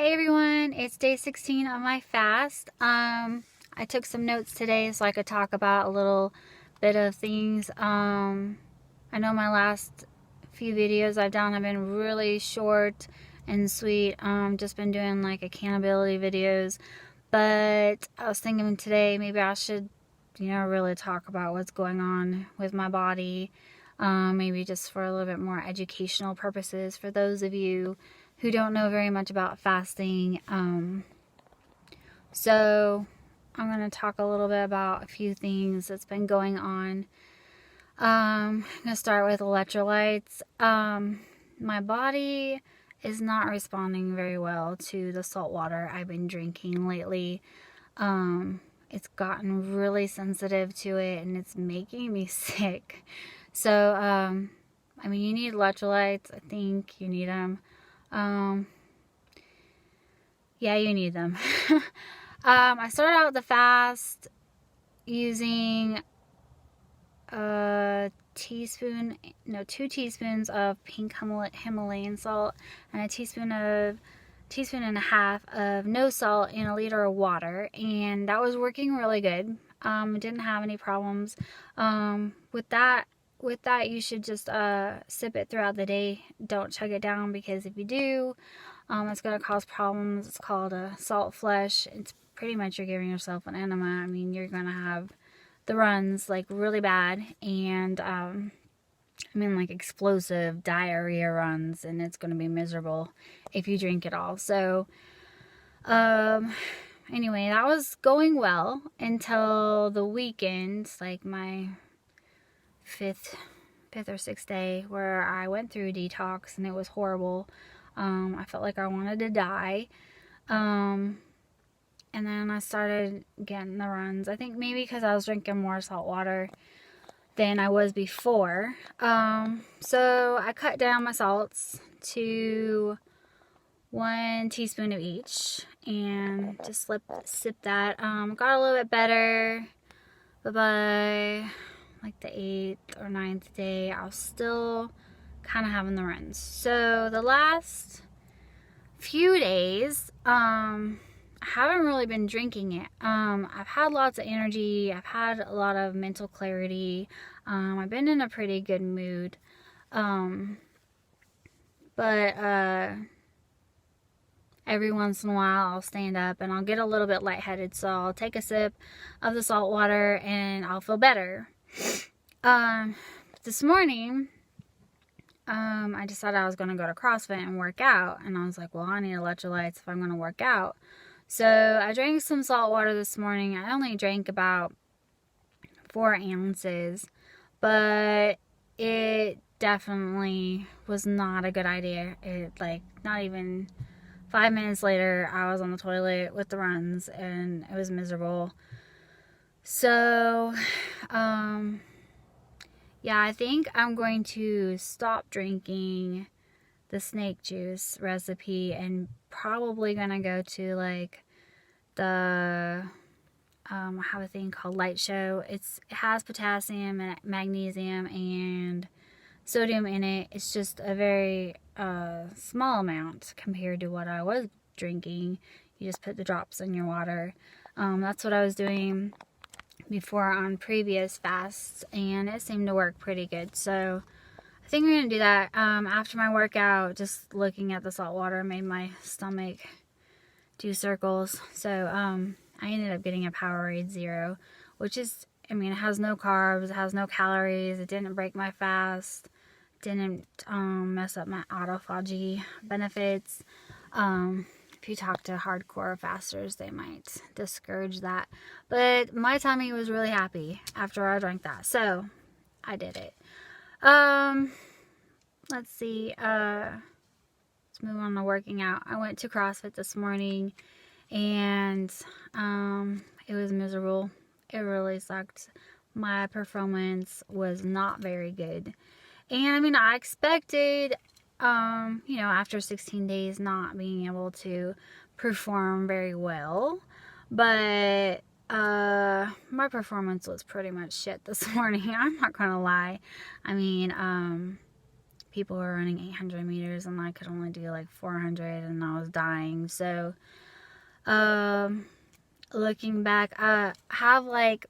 Hey everyone, it's day 16 on my fast. I took some notes today so I could talk about a little bit of things. I know my last few videos I've done have been really short and sweet. Just been doing like accountability videos, but I was thinking today maybe I should, really talk about what's going on with my body. Maybe just for a little bit more educational purposes for those of you who don't know very much about fasting. So I'm going to talk a little bit about a few things that's been going on. I'm going to start with electrolytes. My body is not responding very well to the salt water I've been drinking lately. It's gotten really sensitive to it and it's making me sick. So, you need electrolytes. I think you need them. Yeah, you need them. I started out the fast using two teaspoons of pink Himalayan salt and a teaspoon and a half of no salt in a liter of water, and that was working really good. Didn't have any problems. With that, you should just sip it throughout the day. Don't chug it down, because if you do, it's going to cause problems. It's called a salt flush. It's pretty much you're giving yourself an enema. You're going to have the runs like really bad, and like explosive diarrhea runs, and it's going to be miserable if you drink it all. So anyway, that was going well until the weekend, like my fifth or sixth day, where I went through a detox and it was horrible. I felt like I wanted to die. And then I started getting the runs. I think maybe because I was drinking more salt water than I was before. So I cut down my salts to 1 teaspoon of each and just sip that. Got a little bit better, but by like the 8th or 9th day, I was still kind of having the runs. So the last few days, I haven't really been drinking it. I've had lots of energy. I've had a lot of mental clarity. I've been in a pretty good mood. But every once in a while I'll stand up and I'll get a little bit lightheaded. So I'll take a sip of the salt water and I'll feel better. This morning, I decided I was going to go to CrossFit and work out. And I was like, well, I need electrolytes if I'm going to work out. So I drank some salt water this morning. I only drank about 4 ounces, but it definitely was not a good idea. Not even 5 minutes later, I was on the toilet with the runs and it was miserable. So, yeah, I think I'm going to stop drinking the snake juice recipe and probably gonna go to like I have a thing called Light Show. It has potassium and magnesium and sodium in it. It's just a very small amount compared to what I was drinking. You just put the drops in your water. That's what I was doing before on previous fasts, and it seemed to work pretty good. So I think we're gonna do that. After my workout, just looking at the salt water made my stomach do circles. So I ended up getting a Powerade Zero, which is, it has no carbs, it has no calories, it didn't break my fast, didn't mess up my autophagy benefits. If you talk to hardcore fasters, they might discourage that. But my tummy was really happy after I drank that. So I did it. Let's see. Let's move on to working out. I went to CrossFit this morning and it was miserable. It really sucked. My performance was not very good. And I expected after 16 days not being able to perform very well, but my performance was pretty much shit this morning. I'm not gonna lie. people were running 800 meters and I could only do like 400 and I was dying. So, looking back, I have like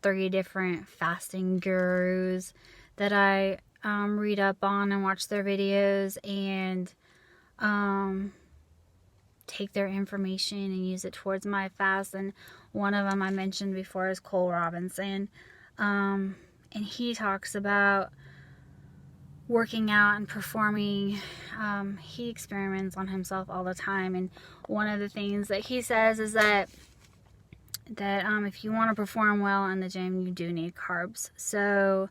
3 different fasting gurus that I read up on and watch their videos and take their information and use it towards my fast. And one of them I mentioned before is Cole Robinson, and he talks about working out and performing. He experiments on himself all the time, and one of the things that he says is that if you want to perform well in the gym, you do need carbs. So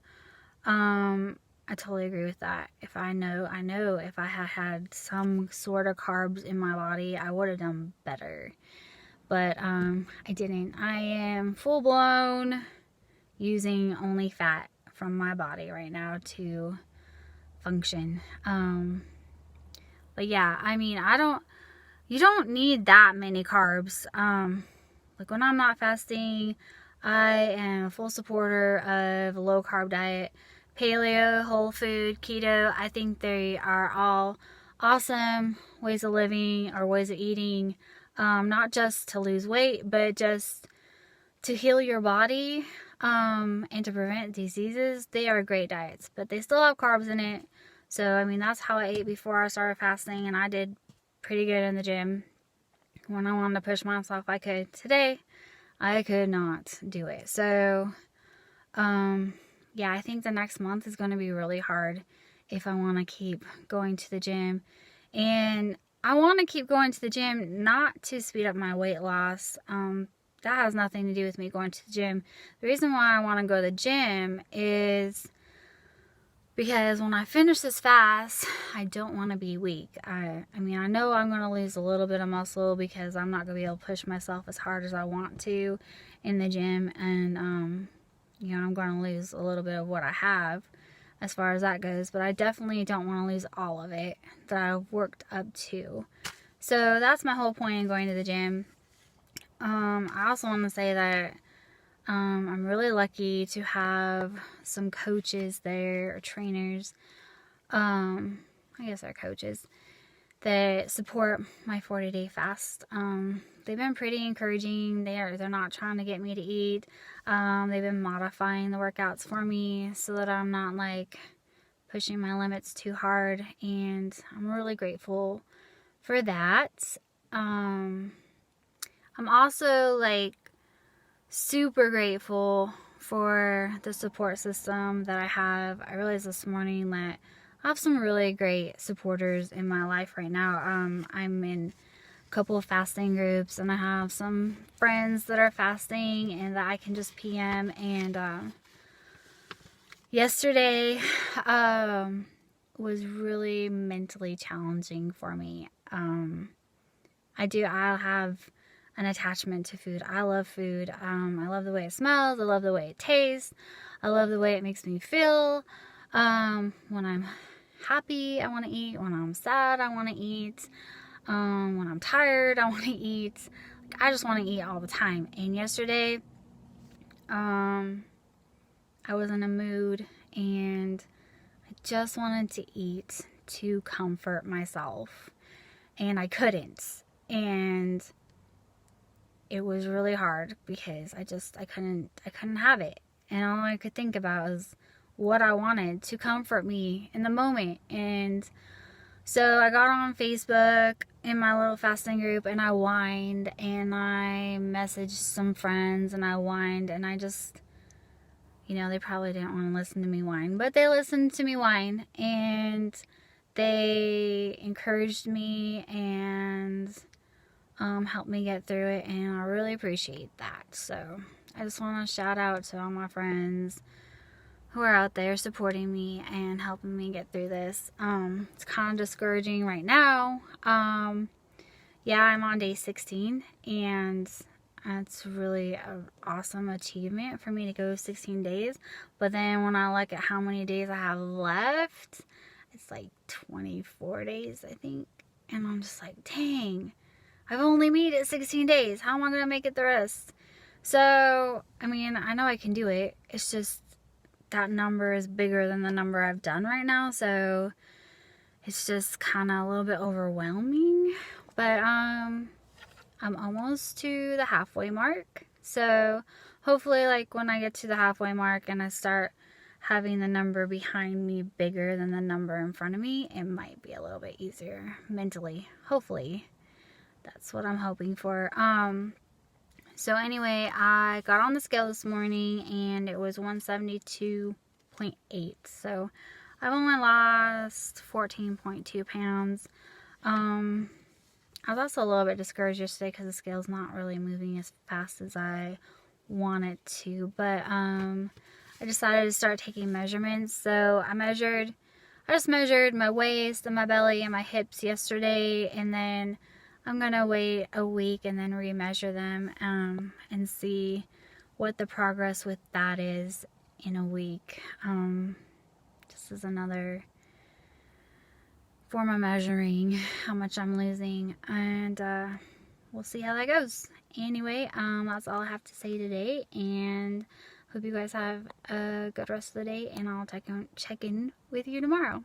I totally agree with that. I know if I had some sort of carbs in my body, I would have done better. But I didn't. I am full blown using only fat from my body right now to function. But yeah, I mean, you don't need that many carbs. Like when I'm not fasting, I am a full supporter of a low carb diet. Paleo, whole food, keto, I think they are all awesome ways of living or ways of eating, not just to lose weight, but just to heal your body and to prevent diseases. They are great diets, but they still have carbs in it. So, I mean, that's how I ate before I started fasting, and I did pretty good in the gym. When I wanted to push myself, I could. Today, I could not do it. So, yeah, I think the next month is going to be really hard if I want to keep going to the gym. And I want to keep going to the gym not to speed up my weight loss. That has nothing to do with me going to the gym. The reason why I want to go to the gym is because when I finish this fast, I don't want to be weak. I mean, I know I'm going to lose a little bit of muscle because I'm not going to be able to push myself as hard as I want to in the gym. And, you know, I'm going to lose a little bit of what I have as far as that goes. But I definitely don't want to lose all of it that I've worked up to. So that's my whole point in going to the gym. I also want to say that I'm really lucky to have some coaches there, or trainers, I guess they're coaches, that support my 40-day fast. They've been pretty encouraging. They're not trying to get me to eat. They've been modifying the workouts for me so that I'm not like pushing my limits too hard, and I'm really grateful for that. I'm also like super grateful for the support system that I have. I realized this morning that I have some really great supporters in my life right now. I'm in a couple of fasting groups, and I have some friends that are fasting and that I can just PM. And yesterday was really mentally challenging for me. I have an attachment to food. I love food. I love the way it smells. I love the way it tastes. I love the way it makes me feel. When I'm happy, I want to eat. When I'm sad, I want to eat. When I'm tired, I want to eat. Like, I just want to eat all the time. And yesterday, I was in a mood and I just wanted to eat to comfort myself. And I couldn't. And it was really hard because I couldn't have it. And all I could think about was what I wanted to comfort me in the moment. And so I got on Facebook in my little fasting group and I whined, and I messaged some friends and I whined, and I just, you know, they probably didn't want to listen to me whine, but they listened to me whine, and they encouraged me and helped me get through it, and I really appreciate that. So I just want to shout out to all my friends who are out there supporting me and helping me get through this. It's kind of discouraging right now. Yeah, I'm on day 16, and it's really an awesome achievement for me to go 16 days. But then when I look at how many days I have left, it's like 24 days, I think. And I'm just like, dang, I've only made it 16 days. How am I going to make it the rest? So, I mean, I know I can do it. It's just that number is bigger than the number I've done right now, so it's just kind of a little bit overwhelming. But I'm almost to the halfway mark, so hopefully like when I get to the halfway mark and I start having the number behind me bigger than the number in front of me, it might be a little bit easier mentally. Hopefully. That's what I'm hoping for. So anyway, I got on the scale this morning and it was 172.8. So I've only lost 14.2 pounds. I was also a little bit discouraged yesterday because the scale's not really moving as fast as I want it to. But I decided to start taking measurements. So I just measured my waist and my belly and my hips yesterday, and then I'm gonna wait a week and then remeasure them and see what the progress with that is in a week. This is another form of measuring how much I'm losing, and we'll see how that goes. Anyway, that's all I have to say today, and hope you guys have a good rest of the day, and I'll check in with you tomorrow.